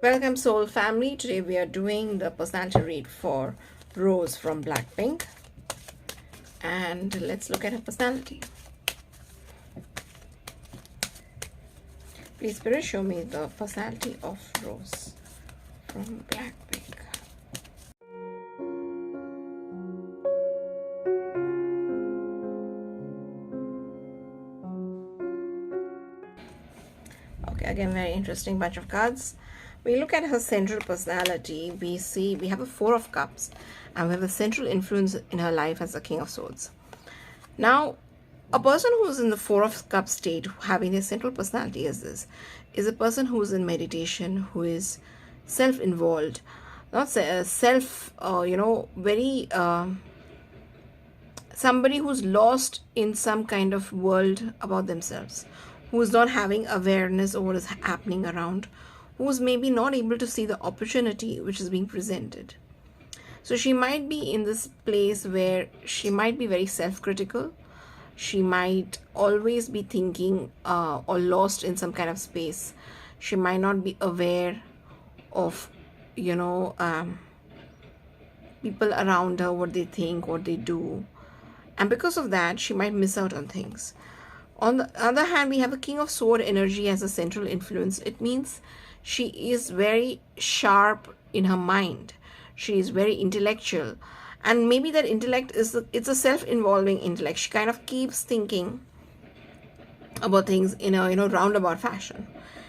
Welcome, Soul Family. Today we are doing the personality read for Rose from Blackpink. And let's look at her personality. Please, Spirit, show me the personality of Rose from Blackpink. Okay, again, very interesting bunch of cards. We look at her central personality. We have a Four of Cups, and we have a central influence in her life as the King of Swords. Now, a person who is in the Four of Cups state, having a central personality as this, is a person who is in meditation, who is self-involved, not very somebody who's lost in some kind of world about themselves, who is not having awareness of what is happening around, who is maybe not able to see the opportunity which is being presented. So she might be in this place where she might be very self-critical. She might always be thinking or lost in some kind of space. She might not be aware of, people around her, what they think, what they do. And because of that, she might miss out on things. On the other hand, we have a King of Sword energy as a central influence. It means she is very sharp in her mind. She is very intellectual. And maybe that intellect it's a self-involving intellect. She kind of keeps thinking about things in a roundabout fashion.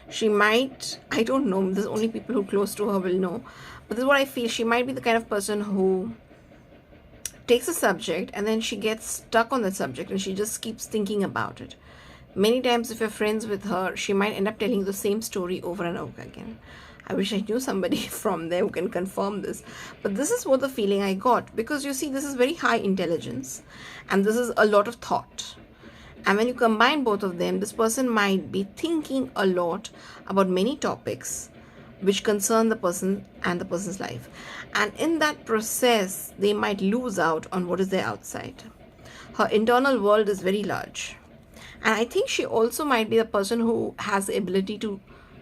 She might, I don't know, there's only people who are close to her will know. But this is what I feel. She might be the kind of person who takes a subject and then she gets stuck on that subject and she just keeps thinking about it. Many times if you're friends with her, she might end up telling the same story over and over again. I wish I knew somebody from there who can confirm this. But this is what the feeling I got. Because you see, this is very high intelligence. And this is a lot of thought. And when you combine both of them, this person might be thinking a lot about many topics which concern the person and the person's life. And in that process, they might lose out on what is there outside. Her internal world is very large. And I think she also might be the person who has the ability to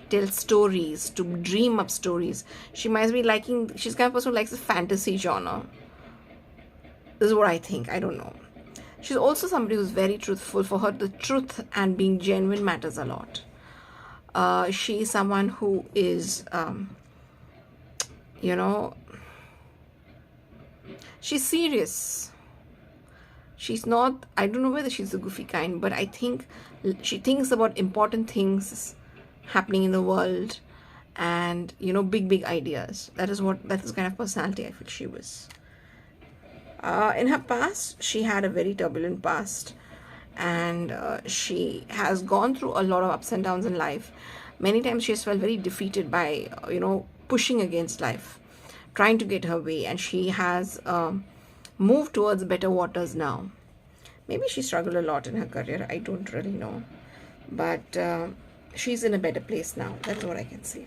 tell stories, to dream up stories. She might be she's the kind of person who likes the fantasy genre. This is what I think. I don't know. She's also somebody who's very truthful. For her, the truth and being genuine matters a lot. She's someone who is, she's serious. She's not, I don't know whether she's the goofy kind, but I think she thinks about important things happening in the world and, big ideas. That is the kind of personality I feel she was. In her past, she had a very turbulent past and she has gone through a lot of ups and downs in life. Many times she has felt very defeated by, pushing against life, trying to get her way, and she has moved towards better waters now. Maybe she struggled a lot in her career. I don't really know. But she's in a better place now. That's what I can say.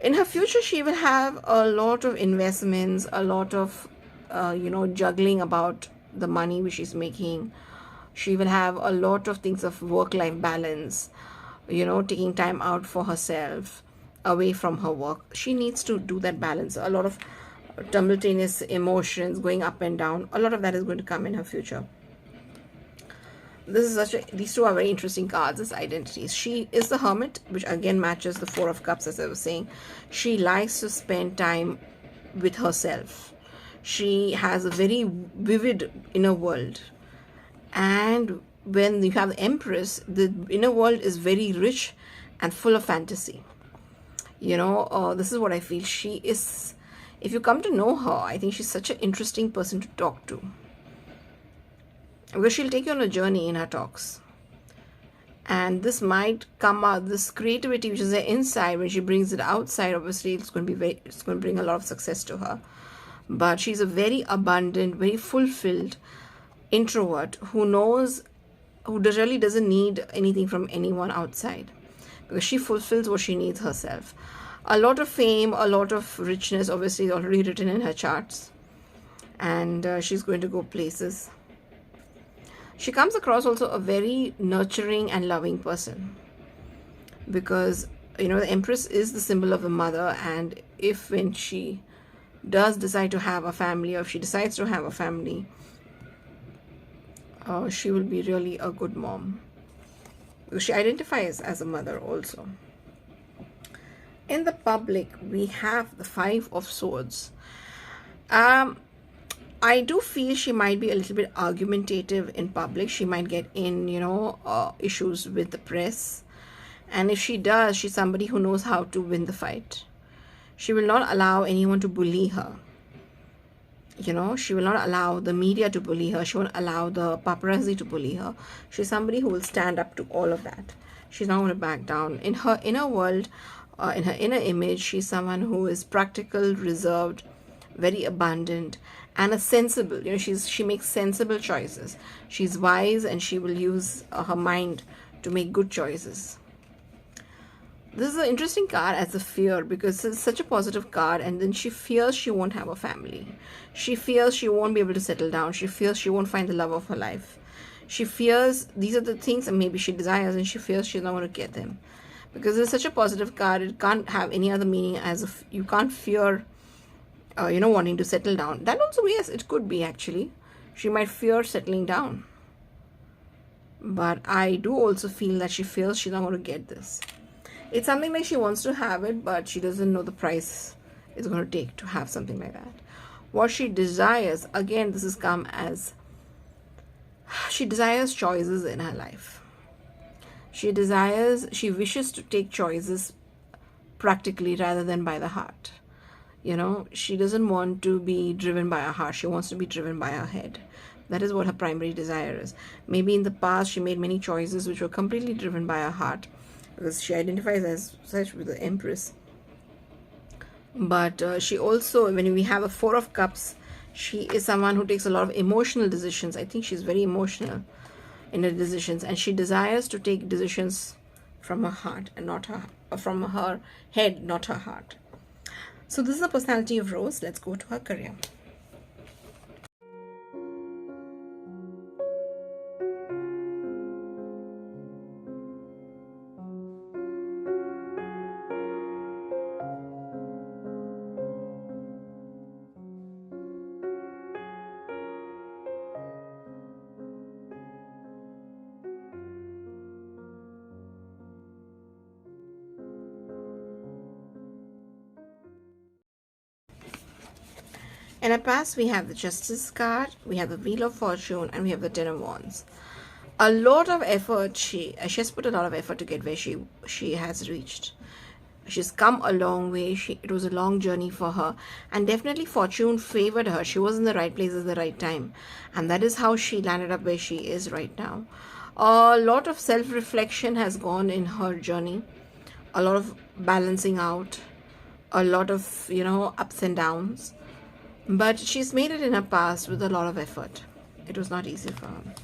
In her future, she will have a lot of investments, a lot of, juggling about the money which she's making. She will have a lot of things of work-life balance, taking time out for herself, away from her work. She needs to do that balance. A lot of simultaneous emotions going up and down. A lot of that is going to come in her future. These two are very interesting cards as identities. She is the Hermit, which again matches the Four of Cups, as I was saying. She likes to spend time with herself. She has a very vivid inner world. And when you have the Empress, the inner world is very rich and full of fantasy. This is what I feel. She is, if you come to know her, I think she's such an interesting person to talk to. Because she'll take you on a journey in her talks. And this might come out, this creativity which is there inside, when she brings it outside, obviously it's going to bring a lot of success to her. But she's a very abundant, very fulfilled introvert who really doesn't need anything from anyone outside. Because she fulfills what she needs herself. A lot of fame, a lot of richness, obviously is already written in her charts. And she's going to go places. She comes across also a very nurturing and loving person. Because the Empress is the symbol of the mother, and if when she does decide to have a family, or if she decides to have a family, she will be really a good mom. She identifies as a mother also. In the public, we have the Five of Swords. I do feel she might be a little bit argumentative in public. She might get in, issues with the press. And if she does, she's somebody who knows how to win the fight. She will not allow anyone to bully her. She will not allow the media to bully her. She won't allow the paparazzi to bully her. She's somebody who will stand up to all of that. She's not going to back down. In her inner world, in her inner image, she's someone who is practical, reserved, very abundant, and a sensible. She makes sensible choices. She's wise, and she will use her mind to make good choices. This is an interesting card as a fear, because it's such a positive card, and then she fears she won't have a family. She fears she won't be able to settle down. She fears she won't find the love of her life. She fears these are the things, and maybe she desires, and she fears she's not going to get them. Because it's such a positive card, it can't have any other meaning as if you can't fear, wanting to settle down. That also, yes, it could be actually. She might fear settling down. But I do also feel that she feels she's not going to get this. It's something like she wants to have it, but she doesn't know the price it's going to take to have something like that. What she desires, again, this has come as she desires choices in her life. She wishes to take choices practically rather than by the heart. She doesn't want to be driven by her heart. She wants to be driven by her head. That is what her primary desire is. Maybe in the past she made many choices which were completely driven by her heart, because she identifies as such with the Empress. But she also, when we have a Four of Cups, she is someone who takes a lot of emotional decisions. I think she's very emotional in her decisions, and she desires to take decisions from her heart and not from her head, not her heart. So this is the personality of Rose. Let's go to her career. In our past, we have the Justice card, we have the Wheel of Fortune, and we have the Ten of Wands. A lot of effort, she has put a lot of effort to get where she has reached. She's come a long way. It was a long journey for her, and definitely fortune favored her. She was in the right place at the right time, and that is how she landed up where she is right now. A lot of self-reflection has gone in her journey, a lot of balancing out, a lot of ups and downs. But she's made it in her past with a lot of effort. It was not easy for her.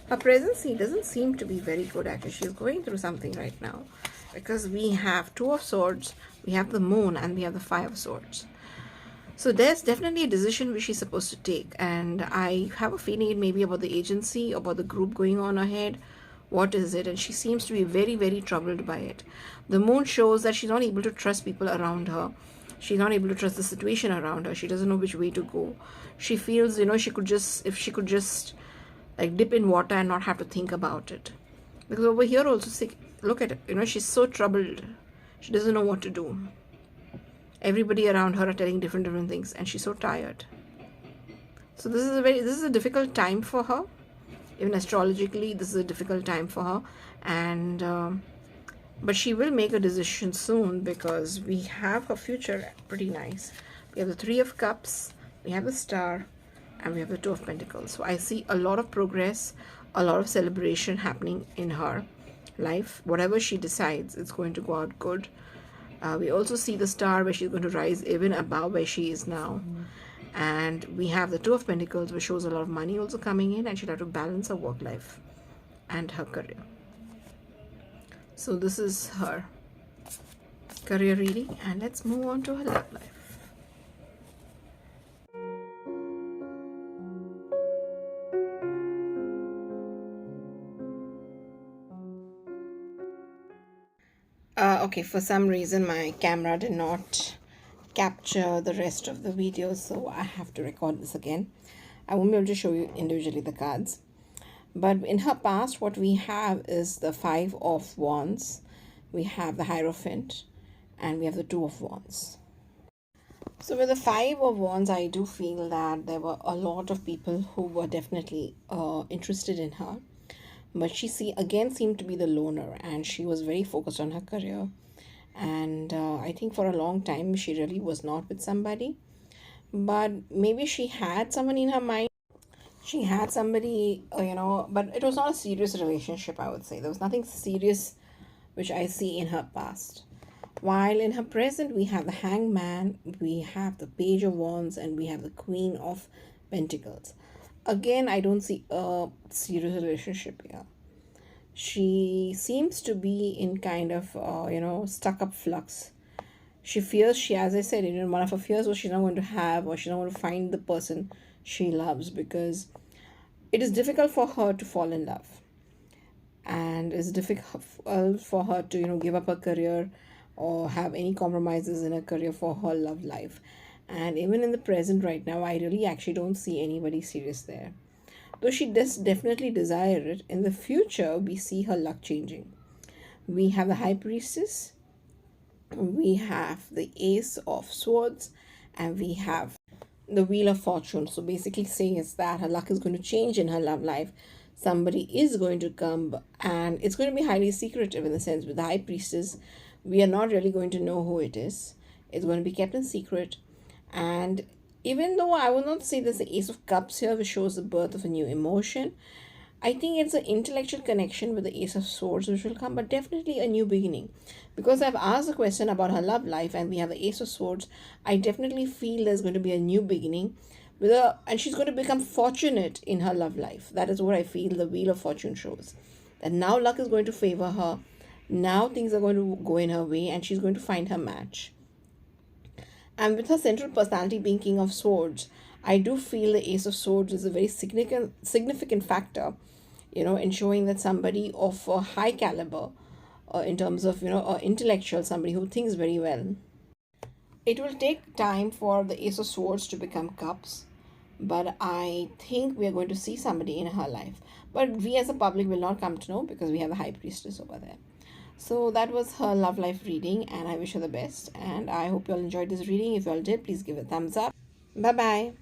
Her presence doesn't seem to be very good actually. She's going through something right now, because we have Two of Swords, we have the Moon, and we have the Five of Swords. So there's definitely a decision which she's supposed to take, and I have a feeling it may be about the agency, about the group going on ahead. What is it? And she seems to be very, very troubled by it. The Moon shows that she's not able to trust people around her. She's not able to trust the situation around her. She doesn't know which way to go. She feels, if she could just like dip in water and not have to think about it. Because over here also, look at it. She's so troubled. She doesn't know what to do. Everybody around her are telling different things, and she's so tired. So this is a difficult time for her. Even astrologically, this is a difficult time for her, and but she will make a decision soon, because we have her future pretty nice. We have the Three of Cups, we have the Star, and we have the Two of Pentacles. So I see a lot of progress, a lot of celebration happening in her life. Whatever she decides, it's going to go out good. We also see the Star, where she's going to rise even above where she is now. And we have the Two of Pentacles, which shows a lot of money also coming in, and she'll have to balance her work life and her career. So this is her career reading, and let's move on to her love life. Okay, for some reason my camera did not capture the rest of the video, so I have to record this again. I won't be able to show you individually the cards. But in her past, what we have is the Five of Wands, we have the Hierophant, and we have the Two of Wands. So with the Five of Wands, I do feel that there were a lot of people who were definitely interested in her. But she again seemed to be the loner, and she was very focused on her career. And I think for a long time she really was not with somebody. But maybe she had someone in her mind. She had somebody, but it was not a serious relationship, I would say. There was nothing serious which I see in her past. While in her present, we have the Hangman, we have the Page of Wands, and we have the Queen of Pentacles. Again, I don't see a serious relationship here. She seems to be in kind of, stuck up flux. She fears, as I said, one of her fears was she's not going to have, or she's not going to find the person she loves, because it is difficult for her to fall in love. And it's difficult for her to, give up her career or have any compromises in her career for her love life. And even in the present right now, I really actually don't see anybody serious there. Though she does definitely desire it, in the future, we see her luck changing. We have the High Priestess, we have the Ace of Swords, and we have the Wheel of Fortune. So basically saying is that her luck is going to change in her love life. Somebody is going to come, and it's going to be highly secretive in the sense with the High Priestess. We are not really going to know who it is. It's going to be kept in secret. And even though I will not say there's the Ace of Cups here, which shows the birth of a new emotion, I think it's an intellectual connection with the Ace of Swords which will come, but definitely a new beginning. Because I've asked a question about her love life and we have the Ace of Swords, I definitely feel there's going to be a new beginning with her, and she's going to become fortunate in her love life. That is what I feel the Wheel of Fortune shows. That now luck is going to favor her. Now things are going to go in her way and she's going to find her match. And with her central personality being King of Swords, I do feel the Ace of Swords is a very significant factor, in showing that somebody of a high caliber, in terms of, intellectual, somebody who thinks very well. It will take time for the Ace of Swords to become Cups, but I think we are going to see somebody in her life. But we as a public will not come to know because we have a High Priestess over there. So that was her love life reading, and I wish her the best. And I hope you all enjoyed this reading. If you all did, please give it a thumbs up. Bye bye.